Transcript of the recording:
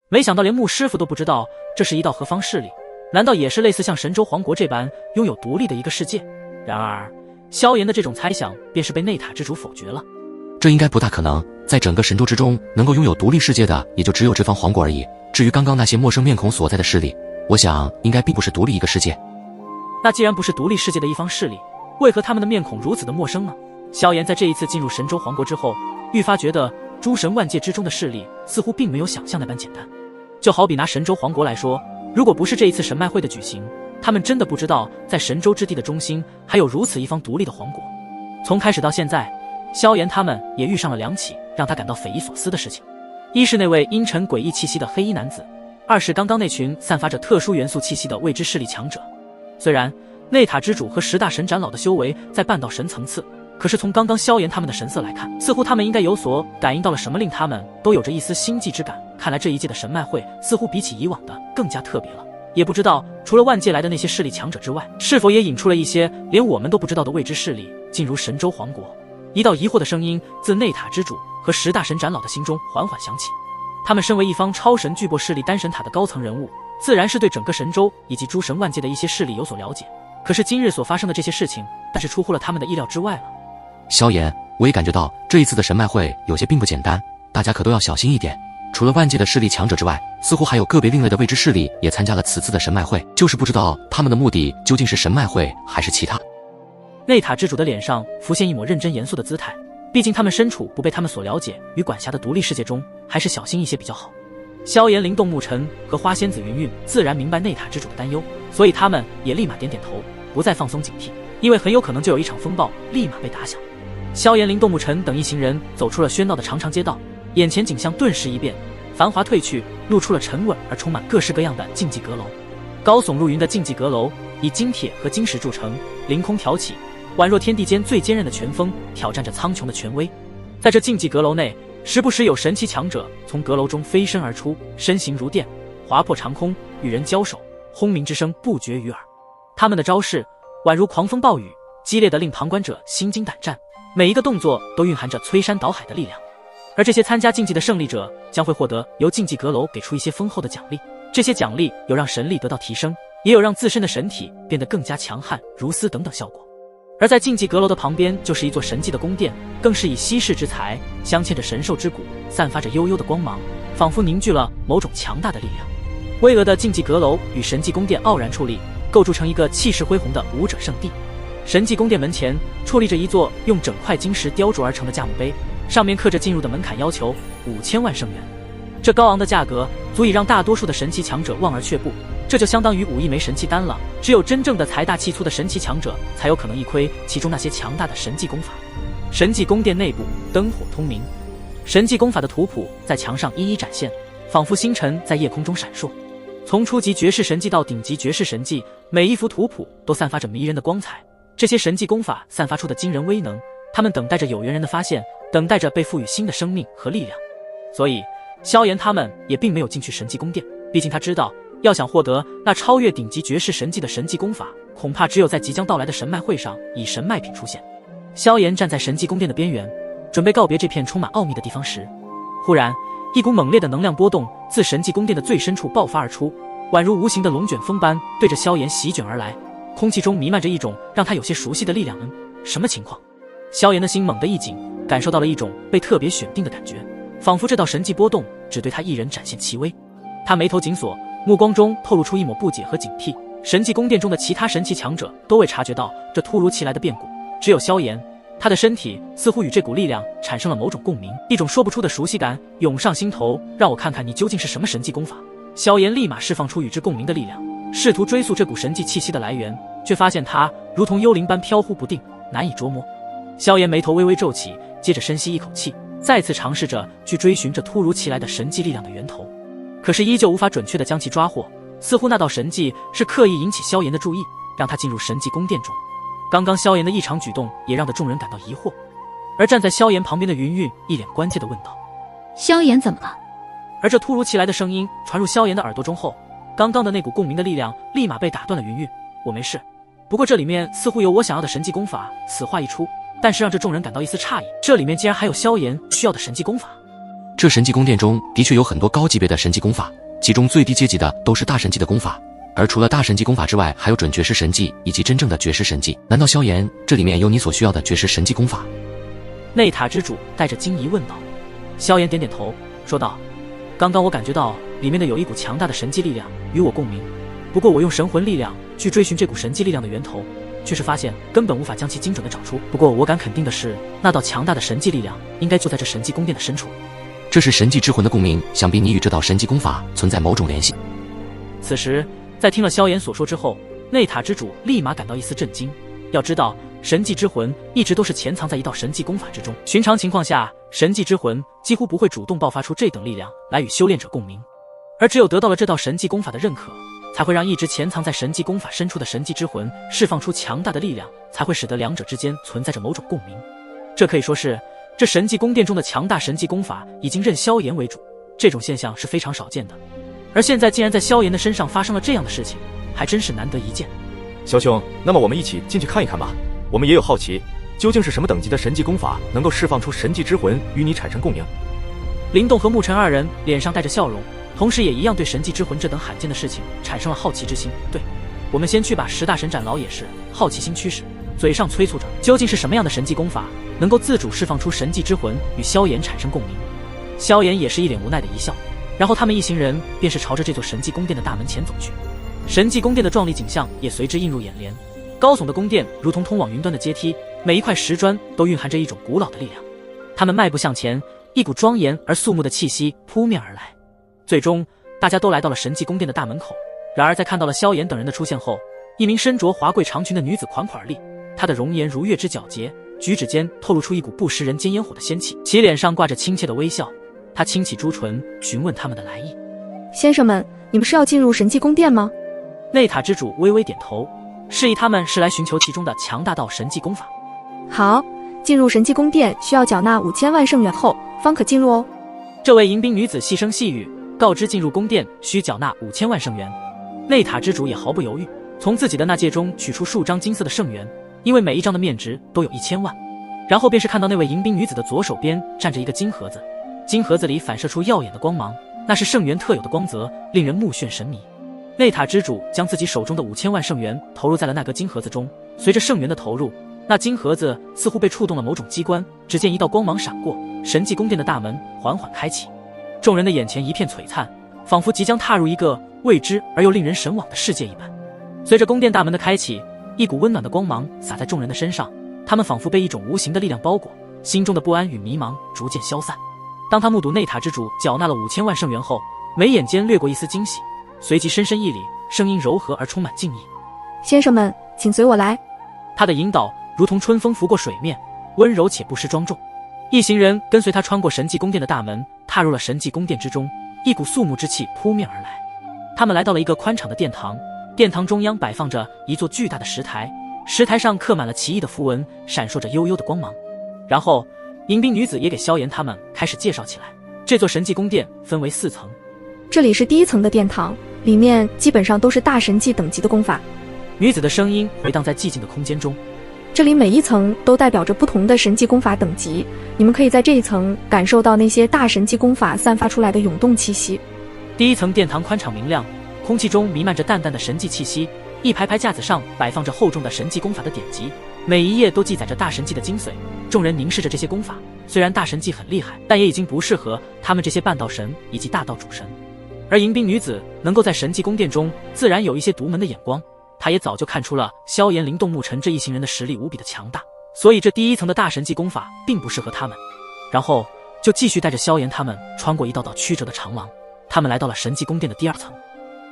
没想到连穆师傅都不知道这是一道何方势力，难道也是类似像神州皇国这般拥有独立的一个世界？然而萧炎的这种猜想便是被内塔之主否决了。这应该不大可能，在整个神州之中能够拥有独立世界的也就只有这方皇国而已。至于刚刚那些陌生面孔所在的势力，我想应该并不是独立一个世界。那既然不是独立世界的一方势力，为何他们的面孔如此的陌生呢？萧炎在这一次进入神州皇国之后，愈发觉得诸神万界之中的势力似乎并没有想象那般简单。就好比拿神州皇国来说，如果不是这一次神脉会的举行，他们真的不知道在神州之地的中心还有如此一方独立的皇国。从开始到现在，萧炎他们也遇上了两起让他感到匪夷所思的事情。一是那位阴沉诡异气息的黑衣男子，二是刚刚那群散发着特殊元素气息的未知势力强者。虽然内塔之主和10大神长老的修为在半道神层次，可是从刚刚萧炎他们的神色来看，似乎他们应该有所感应到了什么，令他们都有着一丝心悸之感。看来这一届的神脉会似乎比起以往的更加特别了。也不知道除了万界来的那些势力强者之外，是否也引出了一些连我们都不知道的未知势力进入神州皇国。一道疑惑的声音自内塔之主和10大神长老的心中缓缓响起。他们身为一方超神巨擘势力丹神塔的高层人物，自然是对整个神州以及诸神万界的一些势力有所了解。可是今日所发生的这些事情，但是出乎了他们的意料之外了。萧炎，我也感觉到这一次的神脉会有些并不简单，大家可都要小心一点。除了万界的势力强者之外，似乎还有个别另类的未知势力也参加了此次的神脉会，就是不知道他们的目的究竟是神脉会还是其他。内塔之主的脸上浮现一抹认真严肃的姿态，毕竟他们身处不被他们所了解与管辖的独立世界中，还是小心一些比较好。萧炎、灵动沐尘和花仙子云韵自然明白内塔之主的担忧，所以他们也立马点点头，不再放松警惕，因为很有可能就有一场风暴立马被打响。萧炎、灵动沐尘等一行人走出了喧闹的长长街道，眼前景象顿时一变，繁华褪去，露出了沉稳而充满各式各样的竞技阁楼。高耸入云的竞技阁楼以金铁和金石铸成，凌空挑起，宛若天地间最坚韧的拳锋，挑战着苍穹的权威。在这竞技阁楼内，时不时有神奇强者从阁楼中飞身而出，身形如电，划破长空，与人交手，轰鸣之声不绝于耳。他们的招式宛如狂风暴雨，激烈的令旁观者心惊胆战，每一个动作都蕴含着摧山倒海的力量。而这些参加竞技的胜利者将会获得由竞技阁楼给出一些丰厚的奖励，这些奖励有让神力得到提升，也有让自身的神体变得更加强悍如丝等等效果。而在竞技阁楼的旁边就是一座神迹的宫殿，更是以稀世之材镶嵌着神兽之骨，散发着悠悠的光芒，仿佛凝聚了某种强大的力量。巍峨的竞技阁楼与神迹宫殿傲然矗立，构筑成一个气势恢宏的武者圣地。神迹宫殿门前矗立着一座用整块晶石雕琢而成的价目碑，上面刻着进入的门槛要求5000万圣元。这高昂的价格足以让大多数的神奇强者望而却步，这就相当于5亿枚神器丹了。只有真正的财大气粗的神奇强者才有可能一窥其中那些强大的神迹功法。神迹宫殿内部灯火通明，神迹功法的图谱在墙上一一展现，仿佛星辰在夜空中闪烁。从初级绝世神迹到顶级绝世神迹，每一幅图谱都散发着迷人的光彩。这些神迹功法散发出的惊人威能，他们等待着有缘人的发现，等待着被赋予新的生命和力量。所以萧炎他们也并没有进去神迹宫殿，毕竟他知道要想获得那超越顶级绝世神迹的神迹功法，恐怕只有在即将到来的神脉会上以神脉品出现。萧炎站在神迹宫殿的边缘，准备告别这片充满奥秘的地方时，忽然一股猛烈的能量波动自神迹宫殿的最深处爆发而出，宛如无形的龙卷风般对着萧炎席卷而来，空气中弥漫着一种让他有些熟悉的力量。什么情况？萧炎的心猛地一紧，感受到了一种被特别选定的感觉，仿佛这道神迹波动只对他一人展现其威。他眉头紧锁，目光中透露出一抹不解和警惕。神迹宫殿中的其他神奇强者都未察觉到这突如其来的变故，只有萧炎，他的身体似乎与这股力量产生了某种共鸣，一种说不出的熟悉感涌上心头。让我看看你究竟是什么神迹功法。萧炎立马释放出与之共鸣的力量，试图追溯这股神迹气息的来源，却发现它如同幽灵般飘忽不定，难以捉摸。萧炎眉头微微皱起，接着深吸一口气，再次尝试着去追寻这突如其来的神迹力量的源头，可是依旧无法准确地将其抓获，似乎那道神迹是刻意引起萧炎的注意，让他进入神迹宫殿中。刚刚萧炎的异常举动也让得众人感到疑惑，而站在萧炎旁边的云韵一脸关切地问道：萧炎怎么了？而这突如其来的声音传入萧炎的耳朵中后，刚刚的那股共鸣的力量立马被打断了。云韵，我没事，不过这里面似乎有我想要的神迹功法。此话一出，但是让这众人感到一丝诧异，这里面竟然还有萧炎需要的神迹功法。这神迹宫殿中的确有很多高级别的神迹功法，其中最低阶级的都是大神迹的功法，而除了大神迹功法之外，还有准绝世神迹以及真正的绝世神迹。难道萧炎这里面有你所需要的绝世神迹功法？内塔之主带着惊疑问道。萧炎点点头，说道：刚刚我感觉到里面的有一股强大的神迹力量与我共鸣，不过我用神魂力量去追寻这股神迹力量的源头，却是发现根本无法将其精准的找出。不过我敢肯定的是，那道强大的神迹力量应该就在这神迹宫殿的深处。这是神迹之魂的共鸣，想必你与这道神迹功法存在某种联系。此时在听了萧炎所说之后，内塔之主立马感到一丝震惊。要知道，神迹之魂一直都是潜藏在一道神迹功法之中，寻常情况下，神迹之魂几乎不会主动爆发出这等力量来与修炼者共鸣，而只有得到了这道神迹功法的认可，才会让一直潜藏在神迹功法深处的神迹之魂释放出强大的力量，才会使得两者之间存在着某种共鸣。这可以说是这神迹宫殿中的强大神迹功法已经认萧炎为主，这种现象是非常少见的。而现在竟然在萧炎的身上发生了这样的事情，还真是难得一见。萧兄，那么我们一起进去看一看吧。我们也有好奇，究竟是什么等级的神迹功法能够释放出神迹之魂与你产生共鸣？林动和沐尘二人脸上带着笑容，同时也一样对神迹之魂这等罕见的事情产生了好奇之心。对，我们先去吧。10大神斩老也是好奇心驱使，嘴上催促着究竟是什么样的神迹功法能够自主释放出神迹之魂与萧炎产生共鸣。萧炎也是一脸无奈的一笑，然后他们一行人便是朝着这座神迹宫殿的大门前走去。神迹宫殿的壮丽景象也随之映入眼帘，高耸的宫殿如同通往云端的阶梯，每一块石砖都蕴含着一种古老的力量。他们迈步向前，一股庄严而肃穆的气息扑面而来。最终大家都来到了神迹宫殿的大门口。然而在看到了萧炎等人的出现后，一名身着华贵长裙的女子款款而立，她的容颜如月之皎洁，举止间透露出一股不食人间烟火的仙气，其脸上挂着亲切的微笑。她轻启朱唇，询问他们的来意。先生们，你们是要进入神迹宫殿吗？内塔之主微微点头，示意他们是来寻求其中的强大道神迹功法。好，进入神迹宫殿需要缴纳5000万圣元后方可进入哦。这位迎宾女子细声细语，告知进入宫殿需缴纳5000万圣元。内塔之主也毫不犹豫，从自己的那戒中取出数张金色的圣元，因为每一张的面值都有1000万。然后便是看到那位迎宾女子的左手边站着一个金盒子，金盒子里反射出耀眼的光芒，那是圣元特有的光泽，令人目眩神迷。内塔之主将自己手中的5000万圣元投入在了那个金盒子中，随着圣元的投入，那金盒子似乎被触动了某种机关，只见一道光芒闪过，神迹宫殿的大门缓缓开启。众人的眼前一片璀璨，仿佛即将踏入一个未知而又令人神往的世界一般。随着宫殿大门的开启，一股温暖的光芒洒在众人的身上，他们仿佛被一种无形的力量包裹，心中的不安与迷茫逐渐消散。当他目睹内塔之主缴纳了5000万圣元后，眉眼间掠过一丝惊喜，随即深深一礼，声音柔和而充满敬意。先生们，请随我来。他的引导如同春风拂过水面，温柔且不失庄重。一行人跟随他穿过神迹宫殿的大门，踏入了神迹宫殿之中，一股肃穆之气扑面而来。他们来到了一个宽敞的殿堂，殿堂中央摆放着一座巨大的石台，石台上刻满了奇异的符文，闪烁着幽幽的光芒。然后迎宾女子也给萧炎他们开始介绍起来。这座神迹宫殿分为4层，这里是第1层的殿堂，里面基本上都是大神迹等级的功法。女子的声音回荡在寂静的空间中。这里每一层都代表着不同的神迹功法等级，你们可以在这一层感受到那些大神迹功法散发出来的涌动气息。第1层殿堂宽敞明亮，空气中弥漫着淡淡的神迹气息，一排排架子上摆放着厚重的神迹功法的典籍，每一页都记载着大神迹的精髓。众人凝视着这些功法，虽然大神迹很厉害，但也已经不适合他们这些半道神以及大道主神。而迎宾女子能够在神迹宫殿中，自然有一些独门的眼光，她也早就看出了萧炎、灵动、沐尘这一行人的实力无比的强大，所以这第1层的大神迹功法并不适合他们。然后就继续带着萧炎他们穿过一道道曲折的长廊，他们来到了神迹宫殿的第2层。